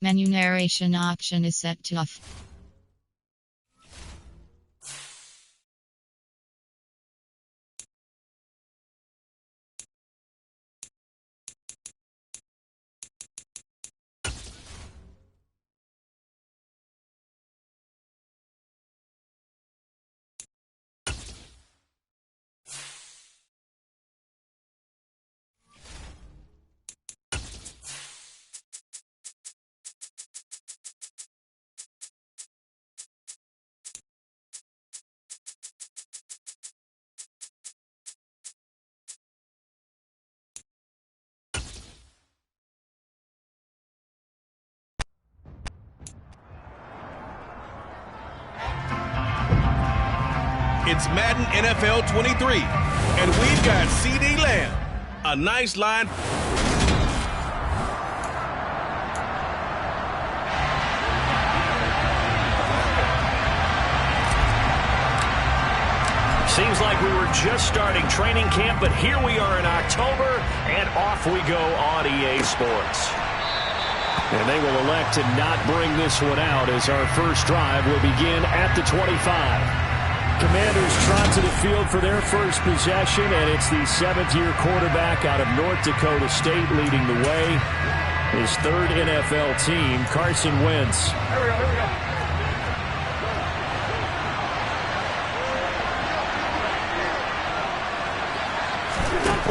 Menu narration option is set to off. It's Madden NFL 23, and we've got CeeDee Lamb. A nice line. Seems like we were just starting training camp, but here we are in October, and off we go on EA Sports. And they will elect to not bring this one out as our first drive will begin at the 25. Commanders trot to the field for their first possession, and it's the seventh-year quarterback out of North Dakota State leading the way. His third NFL team, Carson Wentz. Here we go.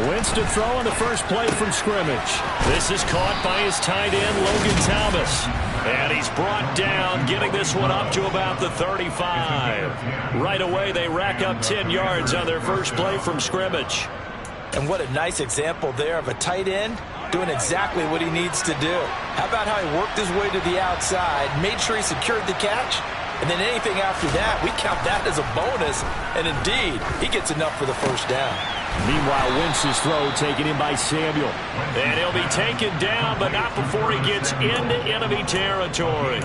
Wentz to throw on the first play from scrimmage. This is caught by his tight end, Logan Thomas. And he's brought down, getting this one up to about the 35. Right away, they rack up 10 yards on their first play from scrimmage. And what a nice example there of a tight end doing exactly what he needs to do. How about how he worked his way to the outside, made sure he secured the catch, and then anything after that, we count that as a bonus. And indeed, he gets enough for the first down. Meanwhile, Wentz's throw taken in by Samuel. And he'll be taken down, but not before he gets into enemy territory.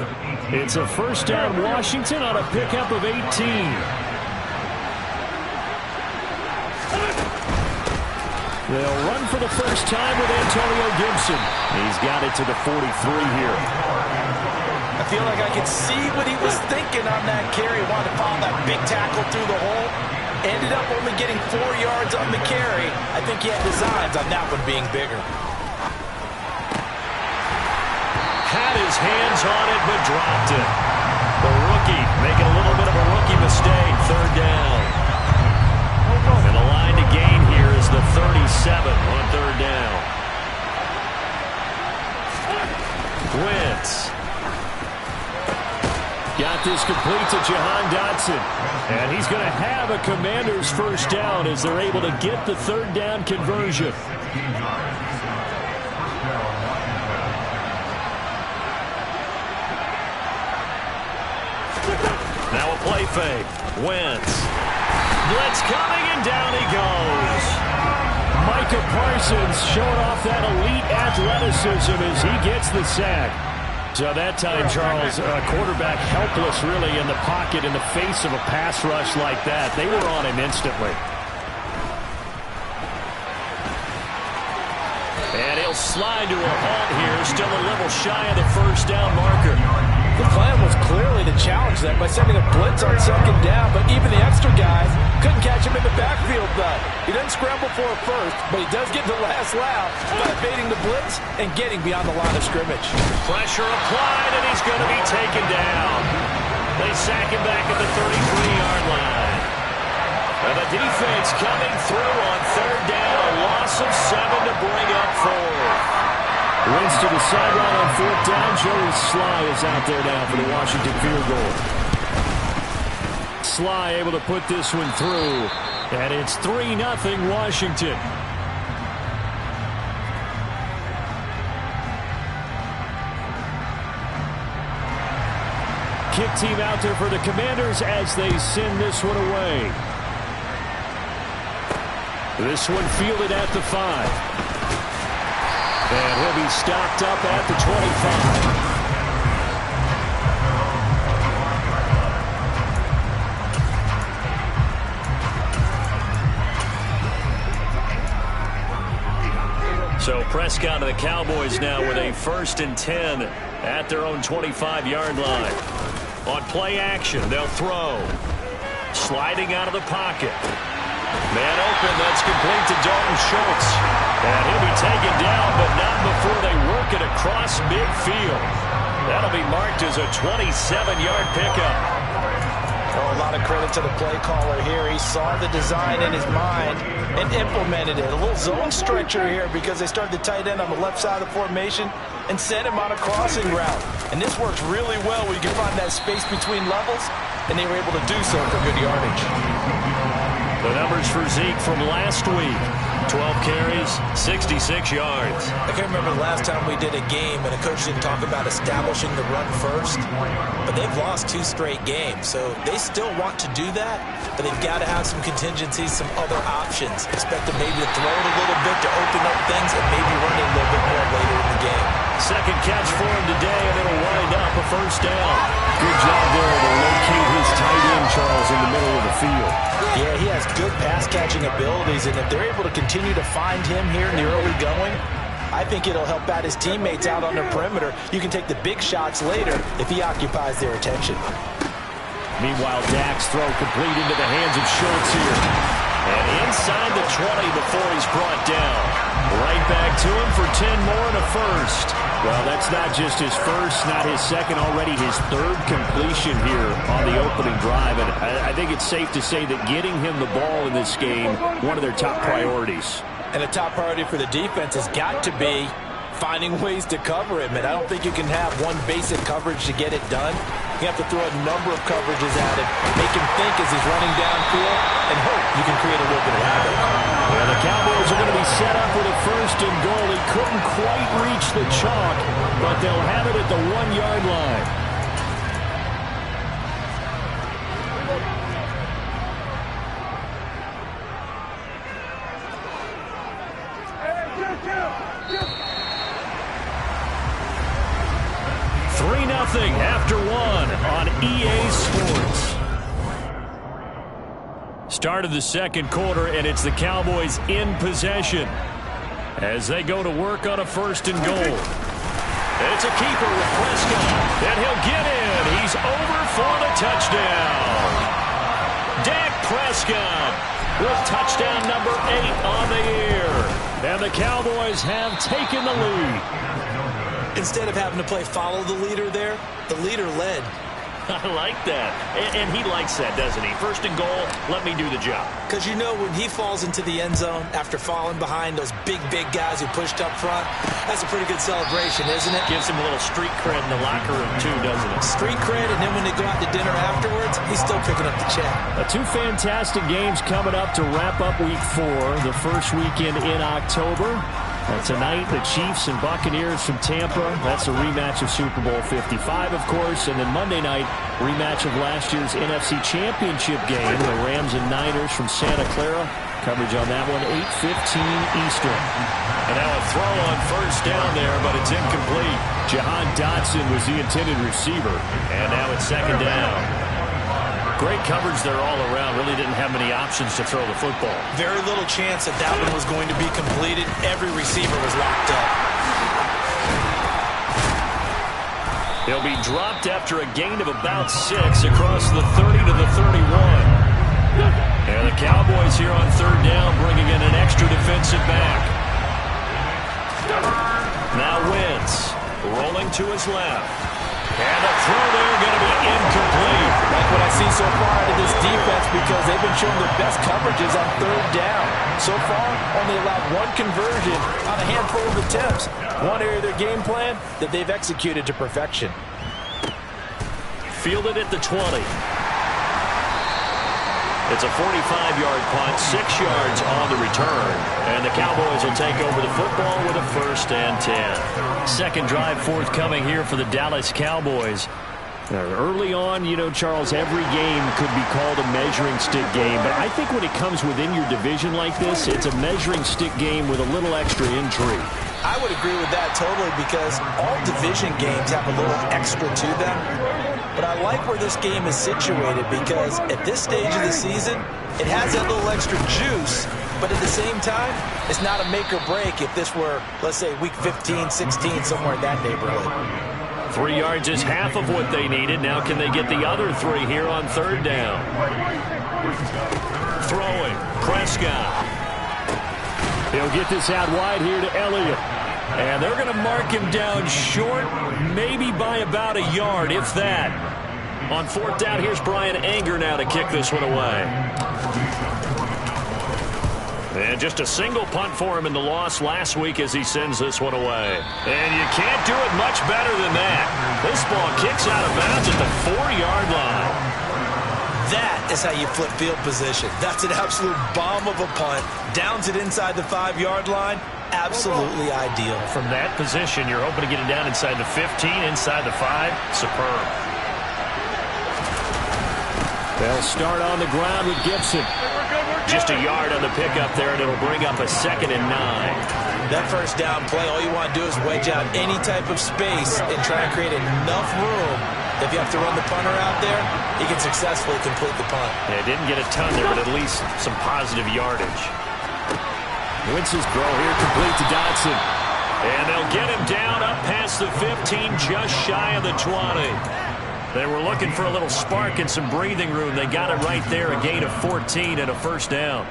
It's a first down Washington on a pickup of 18. They'll run for the first time with Antonio Gibson. He's got it to the 43 here. I feel like I could see what he was thinking on that carry. Wanted to follow that big tackle through the hole. Ended up only getting 4 yards on the carry. I think he had designs on that one being bigger. Had his hands on it, but dropped it. The rookie making a little bit of a rookie mistake. Third down. And the line to gain here is the 37 on third down. Wentz. Got this complete to Jahan Dotson. And he's going to have a Commander's first down as they're able to get the third down conversion. Now a play fake. Wentz. Blitz coming, and down he goes. Micah Parsons showing off that elite athleticism as he gets the sack. So that time, Charles, quarterback helpless really in the pocket in the face of a pass rush like that. They were on him instantly. And he'll slide to a halt here, still a little shy of the first down marker. The plan was clearly to challenge them by sending a blitz on second down, but even the extra guys couldn't catch him in the backfield, though. He doesn't scramble for a first, but he does get the last laugh by evading the blitz and getting beyond the line of scrimmage. Pressure applied, and he's going to be taken down. They sack him back at the 33-yard line. And the defense coming through on third down, a loss of 7 to bring up 4. Wentz to the sideline on fourth down. Joey Sly is out there now for the Washington field goal. Sly able to put this one through. And it's 3-0 Washington. Kick team out there for the Commanders as they send this one away. This one fielded at the 5. And he'll be stopped up at the 25. So Prescott and the Cowboys now with a 1st and 10 at their own 25-yard line. On play action, they'll throw. Sliding out of the pocket. Man open, that's complete to Dalton Schultz. And he'll be taken down, but not before they work it across midfield. That'll be marked as a 27-yard pickup. Oh, a lot of credit to the play caller here. He saw the design in his mind and implemented it. A little zone stretcher here because they started the tight end on the left side of the formation and sent him on a crossing route. And this works really well where you can find that space between levels, and they were able to do so for good yardage. The numbers for Zeke from last week. 12 carries, 66 yards. I can't remember the last time we did a game and a coach didn't talk about establishing the run first. But they've lost 2 straight games, so they still want to do that. But they've got to have some contingencies, some other options. Expect them maybe to throw it a little bit to open up things and maybe run it a little bit more later in the game. Second catch for him today, and it'll wind up a 1st down. Good job there to locate his tight end, Charles, in the middle of the field. Yeah, he has good pass-catching abilities, and if they're able to continue to find him here in the early going, I think it'll help out his teammates out on the perimeter. You can take the big shots later if he occupies their attention. Meanwhile, Dak's throw complete into the hands of Schultz here. And inside the 20 before he's brought down. Right back to him for 10 more and a 1st. Well, that's not just his 1st, not his 2nd, already his 3rd completion here on the opening drive. And I think it's safe to say that getting him the ball in this game, one of their top priorities. And a top priority for the defense has got to be finding ways to cover him. And I don't think you can have one basic coverage to get it done. You have to throw a number of coverages at him, make him think as he's running downfield, and hope you can create a little bit of havoc. Well, the Cowboys are going to be set up with a 1st and goal. He couldn't quite reach the chalk, but they'll have it at the 1-yard line. After 1 on EA Sports. Start of the 2nd quarter, and it's the Cowboys in possession as they go to work on a 1st and goal. It's a keeper with Prescott, and he'll get in. He's over for the touchdown. Dak Prescott with touchdown number 8 on the year. And the Cowboys have taken the lead. Instead of having to play follow the leader there, the leader led. I like that. And he likes that, doesn't he? 1st and goal, let me do the job. Because you know when he falls into the end zone after falling behind those big guys who pushed up front, that's a pretty good celebration, isn't it? Gives him a little street cred in the locker room, too, doesn't it? Street cred, and then when they go out to dinner afterwards, he's still picking up the check. 2 fantastic games coming up to wrap up Week 4, the first weekend in October. Tonight, the Chiefs and Buccaneers from Tampa. That's a rematch of Super Bowl 55, of course. And then Monday night, rematch of last year's NFC Championship game. The Rams and Niners from Santa Clara. Coverage on that one, 8:15 Eastern. And now a throw on 1st down there, but it's incomplete. Jahan Dotson was the intended receiver. And now it's 2nd down. Great coverage there all around. Really didn't have many options to throw the football. Very little chance that one was going to be completed. Every receiver was locked up. He'll be dropped after a gain of about 6 across the 30 to the 31. And the Cowboys here on 3rd down bringing in an extra defensive back. Now Wentz rolling to his left. And the throw there going to be incomplete. Like what I see so far out of this defense because they've been showing their best coverages on 3rd down. So far, only allowed 1 conversion on a handful of attempts. One area of their game plan that they've executed to perfection. Fielded at the 20. It's a 45-yard punt, 6 yards on the return. And the Cowboys will take over the football with a 1st and 10. Second drive forthcoming here for the Dallas Cowboys. Early on, you know, Charles, every game could be called a measuring stick game. But I think when it comes within your division like this, it's a measuring stick game with a little extra intrigue. I would agree with that totally because all division games have a little extra to them. But I like where this game is situated because at this stage of the season, it has that little extra juice but at the same time, it's not a make or break if this were, let's say, week 15, 16, somewhere in that neighborhood. 3 yards is half of what they needed. Now can they get the other 3 here on third down? Throwing, Prescott. He'll get this out wide here to Elliott. And they're going to mark him down short, maybe by about a yard, if that. On fourth down, here's Brian Anger now to kick this one away. And just a single punt for him in the loss last week as he sends this one away. And you can't do it much better than that. This ball kicks out of bounds at the 4-yard line. That is how you flip field position. That's an absolute bomb of a punt. Downs it inside the 5-yard line. Absolutely ideal. From that position, you're hoping to get it down inside the 15, inside the 5. Superb. They'll start on the ground with Gibson. Just a yard on the pickup there, and it'll bring up a 2nd and 9. That first down play, all you want to do is wedge out any type of space and try to create enough room. If you have to run the punter out there, he can successfully complete the punt. Yeah, didn't get a ton there, but at least some positive yardage. Wentz's throw here complete to Dotson. And they'll get him down up past the 15, just shy of the 20. They were looking for a little spark and some breathing room. They got it right there, a gain of 14 and a first down.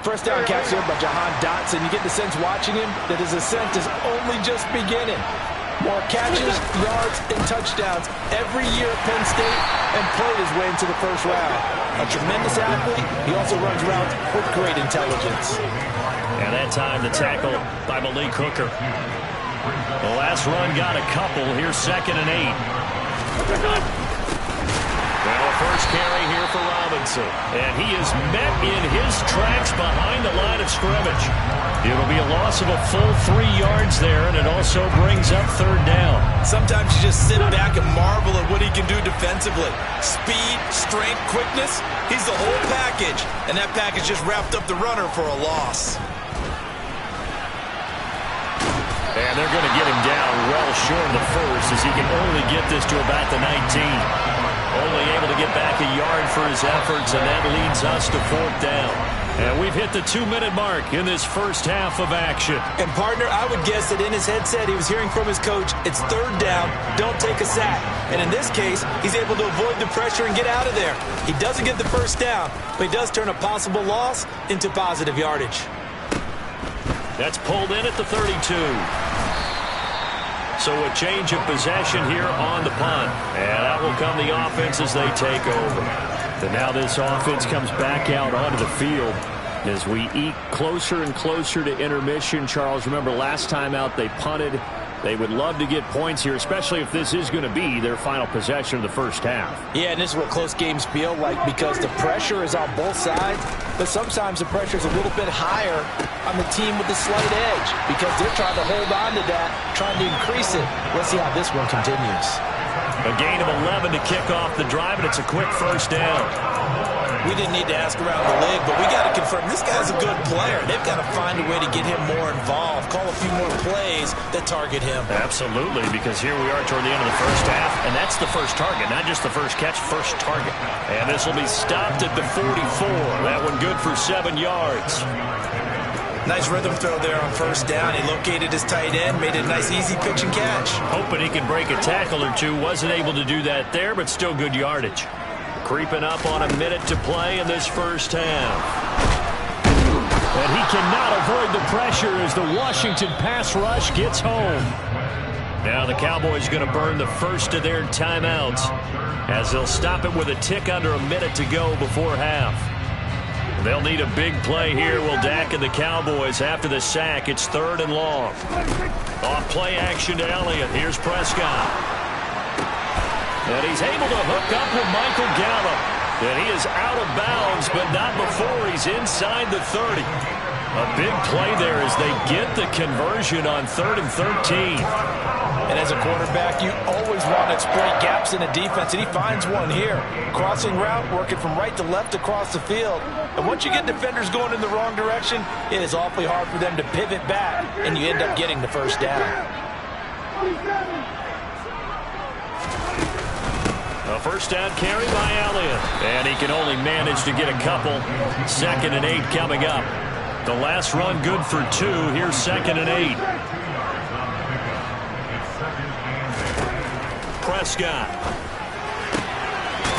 First down catch here by Jahan Dotson. You get the sense watching him that his ascent is only just beginning. More catches, yards, and touchdowns every year at Penn State and played his way into the first round. A tremendous athlete. He also runs routes with great intelligence. And that time the tackle by Malik Hooker. The last run got a couple. Here's 2nd and 8. Well, a first carry here for Robinson. And he is met in his tracks behind the line of scrimmage. It'll be a loss of a full 3 yards there, and it also brings up third down. Sometimes you just sit back and marvel at what he can do defensively. Speed, strength, quickness, he's the whole package. And that package just wrapped up the runner for a loss. And they're going to get him down well short of the first as he can only get this to about the 19. Only able to get back a yard for his efforts, and that leads us to fourth down. And we've hit the 2-minute mark in this first half of action. And, partner, I would guess that in his headset he was hearing from his coach, it's third down, don't take a sack. And in this case, he's able to avoid the pressure and get out of there. He doesn't get the first down, but he does turn a possible loss into positive yardage. That's pulled in at the 32. So a change of possession here on the punt. And that will come the offense as they take over. And now this offense comes back out onto the field as we eke closer and closer to intermission. Charles, remember last time out they punted. They would love to get points here, especially if this is going to be their final possession of the first half. Yeah, and this is what close games feel like because the pressure is on both sides, but sometimes the pressure is a little bit higher on the team with the slight edge because they're trying to hold on to that, trying to increase it. Let's see how this one continues. A gain of 11 to kick off the drive, and it's a quick first down. We didn't need to ask around the league, but we got to confirm this guy's a good player. They've got to find a way to get him more involved, call a few more plays that target him. Absolutely, because here we are toward the end of the first half, and that's the first target, not just the first catch, first target. And this will be stopped at the 44. That one good for 7 yards. Nice rhythm throw there on first down. He located his tight end, made it a nice easy pitch and catch. Hoping he can break a tackle or two. Wasn't able to do that there, but still good yardage. Creeping up on a minute to play in this first half. And he cannot avoid the pressure as the Washington pass rush gets home. Now the Cowboys going to burn the first of their timeouts as they'll stop it with a tick under a minute to go before half. They'll need a big play here, will Dak and the Cowboys after the sack. It's 3rd and long. Off play action to Elliott. Here's Prescott. And he's able to hook up with Michael Gallup. And he is out of bounds, but not before he's inside the 30. A big play there as they get the conversion on 3rd and 13. And as a quarterback, you always want to exploit gaps in a defense, and he finds one here. Crossing route, working from right to left across the field. And once you get defenders going in the wrong direction, it is awfully hard for them to pivot back, and you end up getting the first down. A first down carry by Elliott. And he can only manage to get a couple. 2nd and 8 coming up. The last run good for 2. Here's 2nd and 8. Prescott.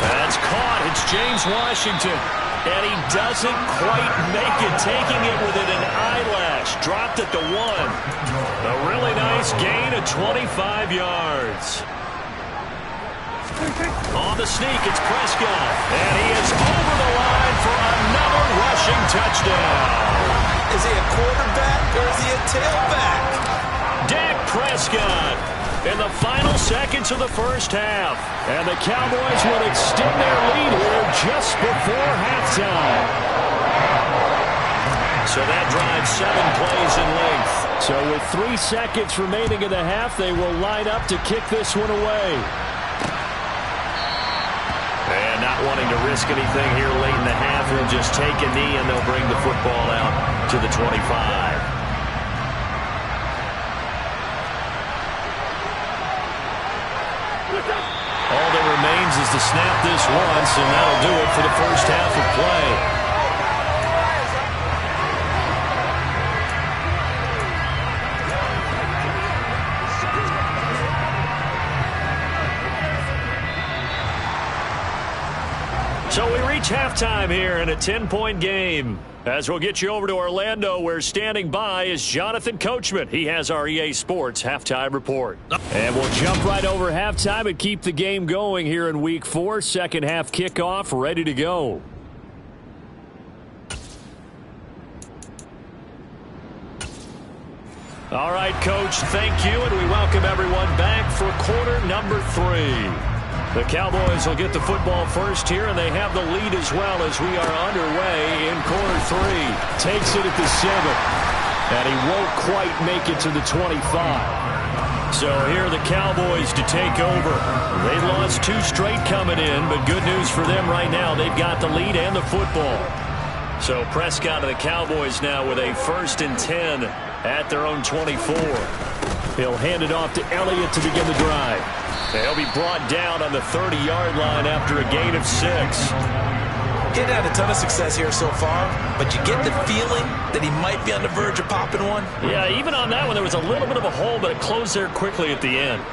That's caught. It's James Washington. And he doesn't quite make it, taking it within an eyelash. Dropped at the 1. A really nice gain of 25 yards. On the sneak, it's Prescott. And he is over the line for another rushing touchdown. Is he a quarterback or is he a tailback? Dak Prescott in the final seconds of the first half. And the Cowboys will extend their lead here just before halftime. So that drives 7 plays in length. So with 3 seconds remaining in the half, they will line up to kick this one away. And not wanting to risk anything here late in the half, he'll just take a knee and they'll bring the football out to the 25. All that remains is to snap this once, and that'll do it for the first half of play. So we reach halftime here in a 10-point game. As we'll get you over to Orlando, where standing by is Jonathan Coachman. He has our EA Sports halftime report. And we'll jump right over halftime and keep the game going here in Week 4. Second half kickoff, ready to go. All right, Coach, thank you, and we welcome everyone back for quarter number 3. The Cowboys will get the football first here, and they have the lead as well as we are underway in quarter 3. Takes it at the 7, and he won't quite make it to the 25. So here are the Cowboys to take over. They lost 2 straight coming in, but good news for them right now. They've got the lead and the football. So Prescott and the Cowboys now with a 1st and 10 at their own 24. He'll hand it off to Elliott to begin the drive. They'll be brought down on the 30-yard line after a gain of 6. He's had a ton of success here so far, but you get the feeling that he might be on the verge of popping one. Yeah, even on that one, there was a little bit of a hole, but it closed there quickly at the end.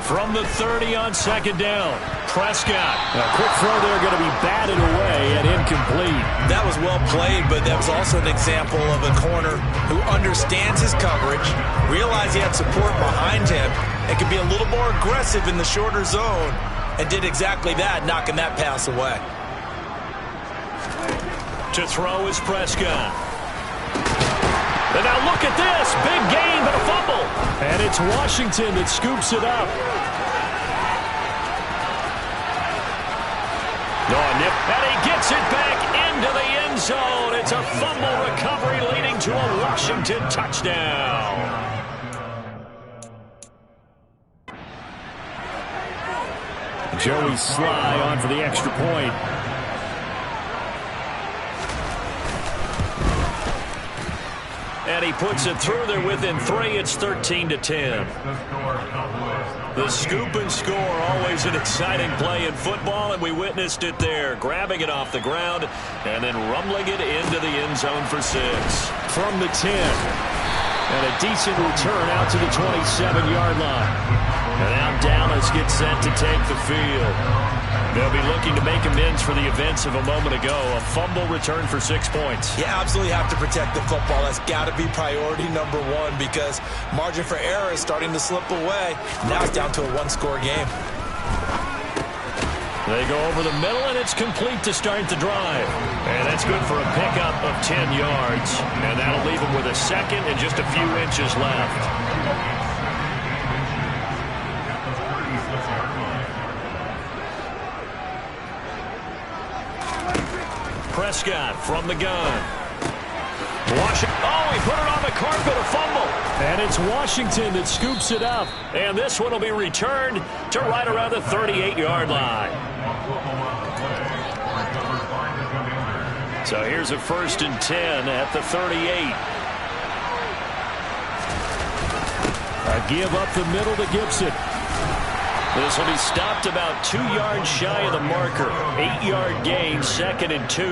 From the 30 on 2nd down, Prescott. A quick throw there going to be batted away and incomplete. That was well played, but that was also an example of a corner who understands his coverage, realized he had support behind him, and could be a little more aggressive in the shorter zone, and did exactly that, knocking that pass away. To throw is Prescott. And now look at this. Big gain, but a fumble. And it's Washington that scoops it up. And he gets it back into the end zone. It's a fumble recovery leading to a Washington touchdown. Joey Sly on for the extra point. And he puts it through there within 3. It's 13-10. The scoop and score, always an exciting play in football, and we witnessed it there. Grabbing it off the ground and then rumbling it into the end zone for 6. From the 10. And a decent return out to the 27-yard line. And now Dallas gets set to take the field. They'll be looking to make amends for the events of a moment ago. A fumble return for 6 points. You absolutely have to protect the football. That's got to be priority number 1 because margin for error is starting to slip away. Now it's down to a 1-score game. They go over the middle, and it's complete to start the drive. And that's good for a pickup of 10 yards. And that'll leave them with a 2nd and just a few inches left. Prescott from the gun. Washington. Oh, he put it on the carpet, a fumble. And it's Washington that scoops it up. And this one will be returned to right around the 38-yard line. So here's a 1st and 10 at the 38. A give up the middle to Gibson. This will be stopped about 2 yards shy of the marker. 8-yard gain, 2nd and 2.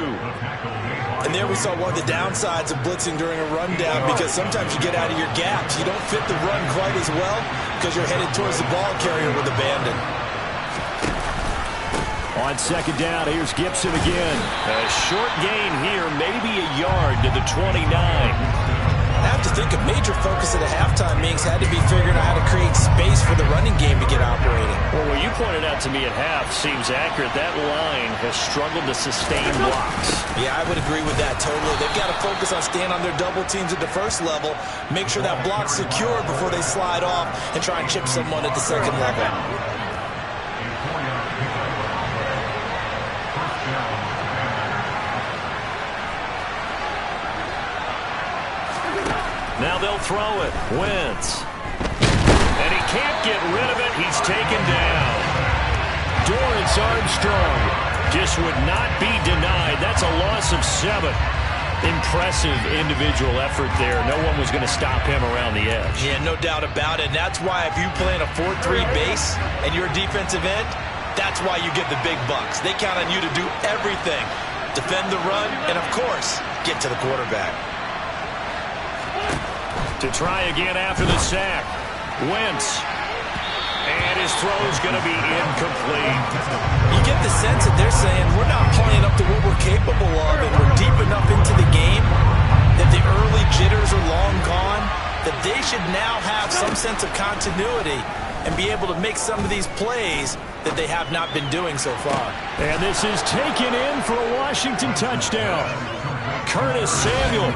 And there we saw one of the downsides of blitzing during a rundown, because sometimes you get out of your gaps. You don't fit the run quite as well because you're headed towards the ball carrier with abandon. On 2nd down, here's Gibson again. A short gain here, maybe a yard to the 29. I have to think a major focus at the halftime meetings had to be figuring out how to create space for the running game to get operating. Well, what you pointed out to me at half seems accurate. That line has struggled to sustain blocks. Yeah, I would agree with that totally. They've got to focus on staying on their double teams at the first level, make sure that block's secure before they slide off and try and chip someone at the second level. Now they'll throw it. Wentz. And he can't get rid of it. He's taken down. Dorrance Armstrong just would not be denied. That's a loss of 7. Impressive individual effort there. No one was going to stop him around the edge. Yeah, no doubt about it. And that's why if you play in a 4-3 base and you're a defensive end, that's why you get the big bucks. They count on you to do everything. Defend the run and, of course, get to the quarterback. To try again after the sack. Wentz. And his throw's going to be incomplete. You get the sense that they're saying we're not playing up to what we're capable of, and we're deep enough into the game that the early jitters are long gone, that they should now have some sense of continuity and be able to make some of these plays that they have not been doing so far. And this is taken in for a Washington touchdown. Curtis Samuel,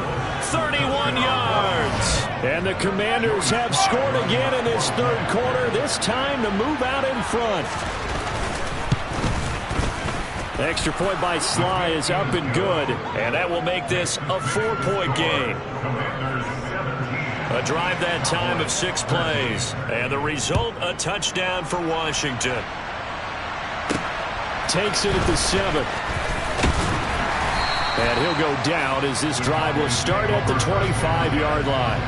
31 yards. And the Commanders have scored again in this third quarter, this time to move out in front. The extra point by Sly is up and good, and that will make this a 4-point game. A drive that time of 6 plays, and the result, a touchdown for Washington. Takes it at the 7th. And he'll go down as this drive will start at the 25-yard line.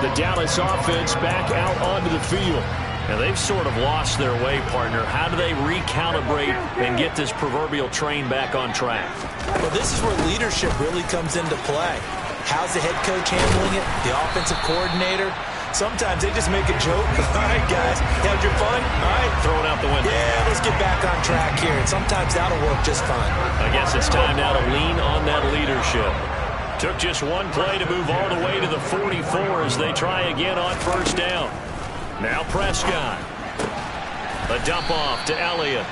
The Dallas offense back out onto the field. Now they've sort of lost their way, partner. How do they recalibrate and get this proverbial train back on track? Well, this is where leadership really comes into play. How's the head coach handling it? The offensive coordinator? Sometimes they just make a joke. All right, guys, had your fun? All right. Throw it out the window. Yeah, let's get back on track here. And sometimes that'll work just fine. I guess it's time now to lean on that leadership. Took just one play to move all the way to the 44 as they try again on first down. Now Prescott. A dump off to Elliott.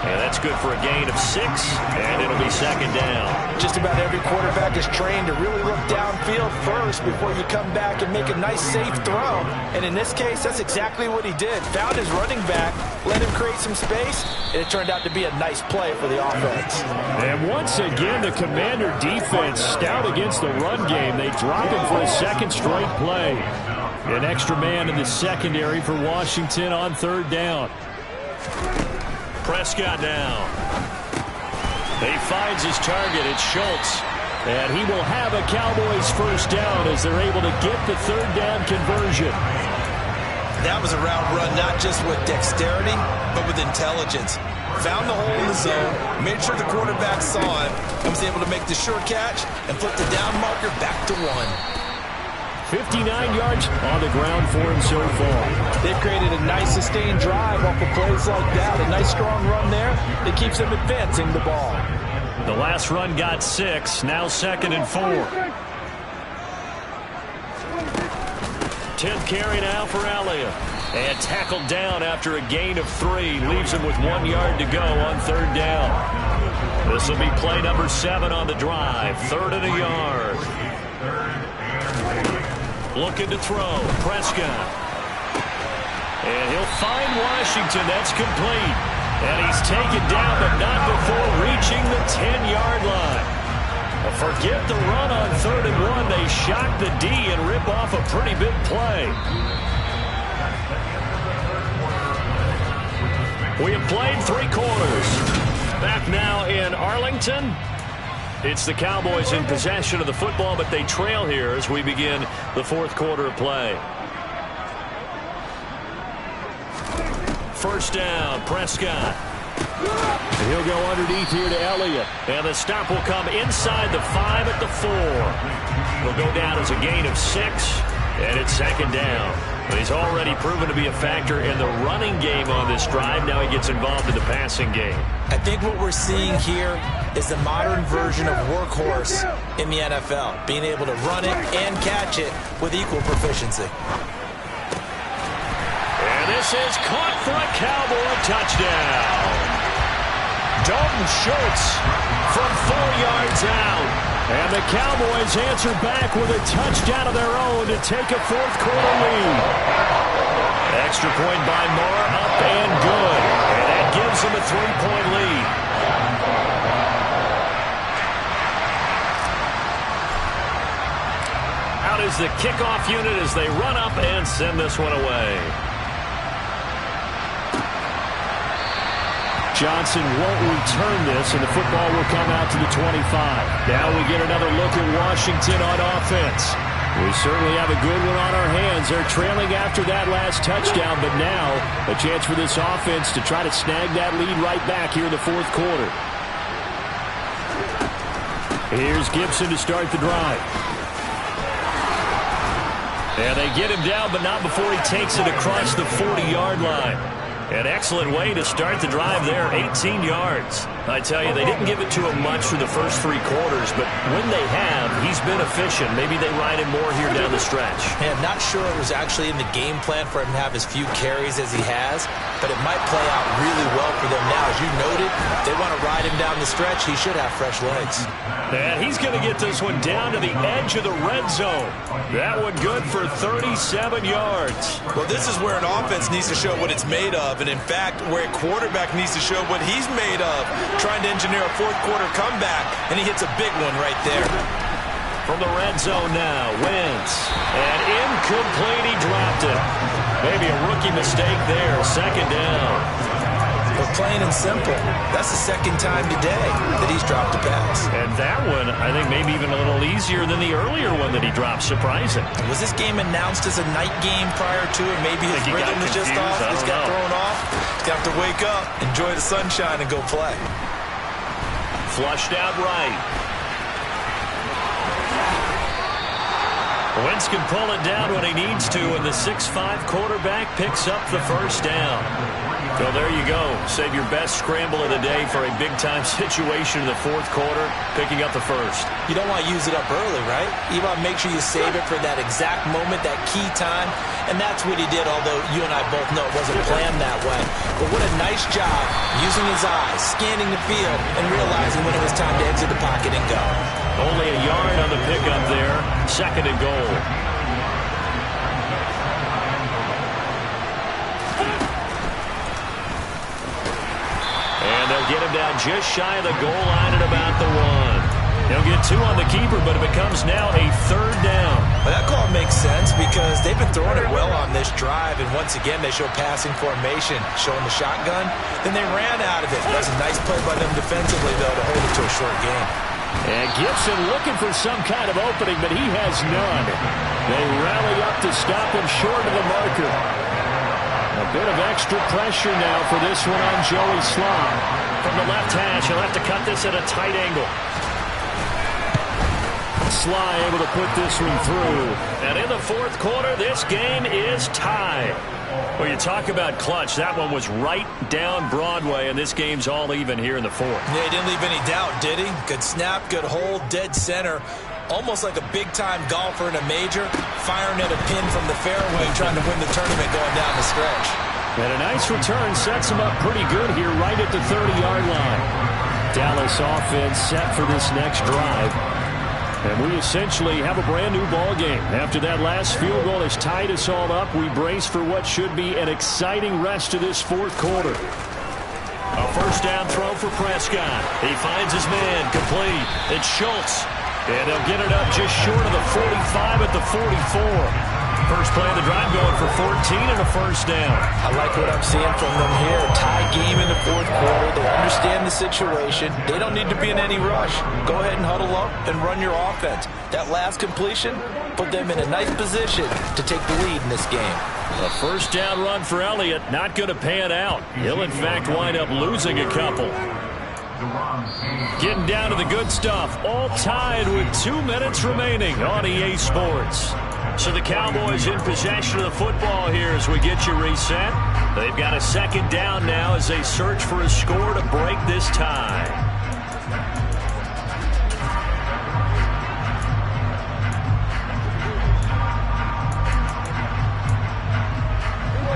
And that's good for a gain of 6, and it'll be 2nd down. Just about every quarterback is trained to really look downfield first before you come back and make a nice, safe throw. And in this case, that's exactly what he did. Found his running back, let him create some space, and it turned out to be a nice play for the offense. And once again, the Commander defense stout against the run game. They drop him for a 2nd straight play. An extra man in the secondary for Washington on 3rd down. Prescott now. He finds his target. It's Schultz. And he will have a Cowboys first down as they're able to get the 3rd down conversion. That was a route run not just with dexterity, but with intelligence. Found the hole in the zone, made sure the quarterback saw him, and was able to make the short catch and flip the down marker back to 1. 59 yards on the ground for him so far. They've created a nice sustained drive off of plays like that. A nice strong run there that keeps them advancing the ball. The last run got 6. Now 2nd and 4. 10th carry now for Elliott. And tackled down after a gain of 3. Leaves him with 1 yard to go on 3rd down. This will be play number 7 on the drive. 3rd and a yard. Looking to throw. Prescott. And he'll find Washington. That's complete. And he's taken down, but not before reaching the 10-yard line. Forget the run on 3rd and 1. They shock the D and rip off a pretty big play. We have played 3 quarters. Back now in Arlington. It's the Cowboys in possession of the football, but they trail here as we begin the 4th quarter of play. first down. Prescott. And he'll go underneath here to Elliott. And the stop will come inside the 5 at the 4. It'll go down as a gain of 6, and it's second down. But he's already proven to be a factor in the running game on this drive. Now he gets involved in the passing game. I think what we're seeing here is the modern version of workhorse in the NFL, being able to run it and catch it with equal proficiency. And this is caught for a Cowboy touchdown. Dalton Schultz from 4 yards out. And the Cowboys answer back with a touchdown of their own to take a fourth-quarter lead. Extra point by Moore, up and good. And that gives them a 3-point lead. Out is the kickoff unit as they run up and send this one away. Johnson won't return this, and the football will come out to the 25. Now we get another look at Washington on offense. We certainly have a good one on our hands. They're trailing after that last touchdown, but now a chance for this offense to try to snag that lead right back here in the fourth quarter. Here's Gibson to start the drive. And they get him down, but not before he takes it across the 40-yard line. An excellent way to start the drive there, 18 yards. I tell you, they didn't give it to him much for the first 3 quarters, but when they have, he's been efficient. Maybe they ride him more here down the stretch. Yeah, I'm not sure it was actually in the game plan for him to have as few carries as he has, but it might play out really well for them now. As you noted, if they want to ride him down the stretch, he should have fresh legs. And he's going to get this one down to the edge of the red zone. That one good for 37 yards. Well, this is where an offense needs to show what it's made of, and in fact, where a quarterback needs to show what he's made of, trying to engineer a fourth-quarter comeback, and he hits a big one right there. From the red zone now, Wentz. And incomplete, he dropped it. Maybe a rookie mistake there, second down. But plain and simple, that's the second time today that he's dropped a pass. And that one, I think, maybe even a little easier than the earlier one that he dropped. Surprising. Was this game announced as a night game prior to it? Maybe his rhythm is just off. He's got thrown off. He's got to wake up, enjoy the sunshine, and go play. Flushed out right. Wentz can pull it down when he needs to, and the 6'5" quarterback picks up the first down. So there you go. Save your best scramble of the day for a big-time situation in the fourth quarter, picking up the first. You don't want to use it up early, right? You want to make sure you save it for that exact moment, that key time, and that's what he did, although you and I both know it wasn't planned that way. But what a nice job using his eyes, scanning the field, and realizing when it was time to exit the pocket and go. Only a yard on the pickup there, second and goal. And they'll get him down just shy of the goal line at about the 1. He'll get 2 on the keeper, but it becomes now a third down. Well, that call makes sense because they've been throwing it well on this drive, and once again they show passing formation, showing the shotgun. Then they ran out of it. That's a nice play by them defensively, though, to hold it to a short game. And Gibson looking for some kind of opening, but he has none. They rally up to stop him short of the marker. A bit of extra pressure now for this one on Joey Slye. From the left hash, he'll have to cut this at a tight angle. Slye able to put this one through. And in the fourth quarter, this game is tied. Well, you talk about clutch. That one was right down Broadway, and this game's all even here in the fourth. Yeah, he didn't leave any doubt, did he? Good snap, good hold, dead center. Almost like a big-time golfer in a major, firing at a pin from the fairway, trying to win the tournament going down the stretch. And a nice return sets him up pretty good here right at the 30-yard line. Dallas offense set for this next drive. And we essentially have a brand-new ball game. After that last field goal has tied us all up, we brace for what should be an exciting rest of this fourth quarter. A first down throw for Prescott. He finds his man, complete. It's Schultz. And they'll get it up just short of the 45 at the 44. First play of the drive going for 14 and a first down. I like what I'm seeing from them here. Tie game in the fourth quarter. They understand the situation. They don't need to be in any rush. Go ahead and huddle up and run your offense. That last completion put them in a nice position to take the lead in this game. A first down run for Elliott, not going to pan out. He'll, in fact, wind up losing a couple. Getting down to the good stuff. All tied with 2 minutes remaining on EA Sports. So the Cowboys in possession of the football here as we get you reset. They've got a second down now as they search for a score to break this tie.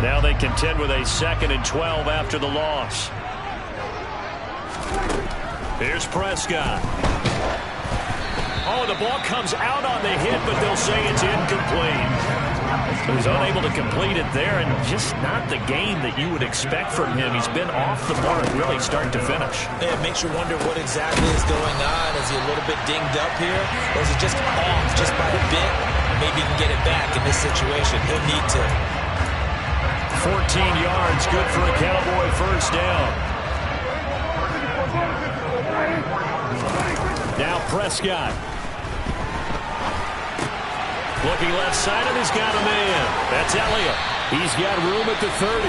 Now they contend with a 2nd and 12 after the loss. Here's Prescott. Oh, the ball comes out on the hit, but they'll say it's incomplete. He's unable to complete it there, and just not the game that you would expect from him. He's been off the mark really start to finish. It makes you wonder what exactly is going on. Is he a little bit dinged up here? Or is it just off just by a bit? Maybe he can get it back in this situation. He'll need to. 14 yards, good for a Cowboy first down. Now Prescott. Looking left side, and he's got a man. That's Elliott. He's got room at the 30.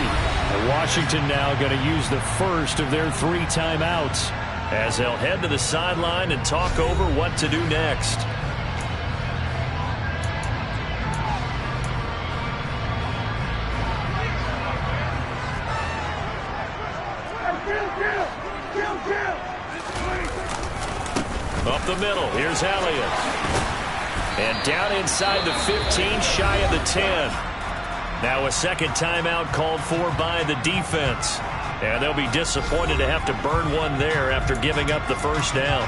And Washington now going to use the first of their 3 timeouts as they'll head to the sideline and talk over what to do next. Up the middle, here's Elliott. And down inside the 15, shy of the 10. Now a second timeout called for by the defense. And they'll be disappointed to have to burn one there after giving up the first down.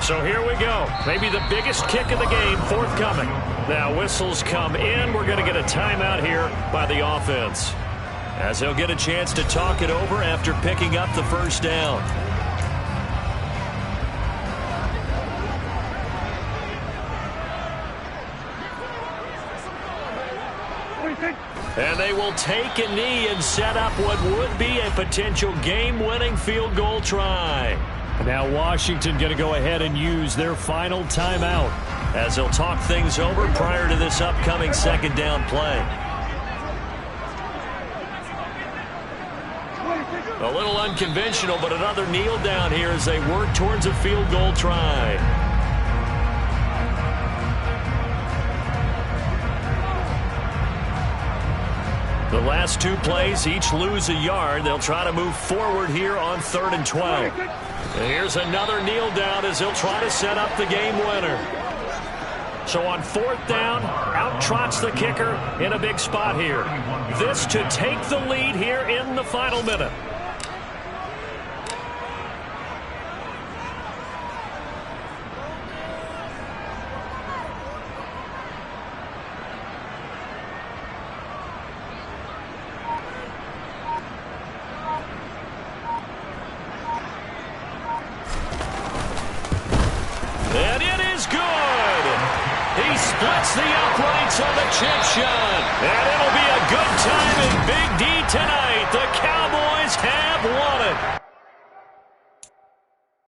So here we go. Maybe the biggest kick of the game forthcoming. Now whistles come in. We're going to get a timeout here by the offense, as they'll get a chance to talk it over after picking up the first down. And they will take a knee and set up what would be a potential game-winning field goal try. Now Washington going to go ahead and use their final timeout as they'll talk things over prior to this upcoming second down play. A little unconventional, but another kneel down here as they work towards a field goal try. The last 2 plays each lose a yard. They'll try to move forward here on 3rd and 12. And here's another kneel down as they'll try to set up the game winner. So on 4th down, out trots the kicker in a big spot here. This to take the lead here in the final minute. And it is good. He splits the uprights on the chip shot. And it'll be a good time in Big D tonight. The Cowboys have won it.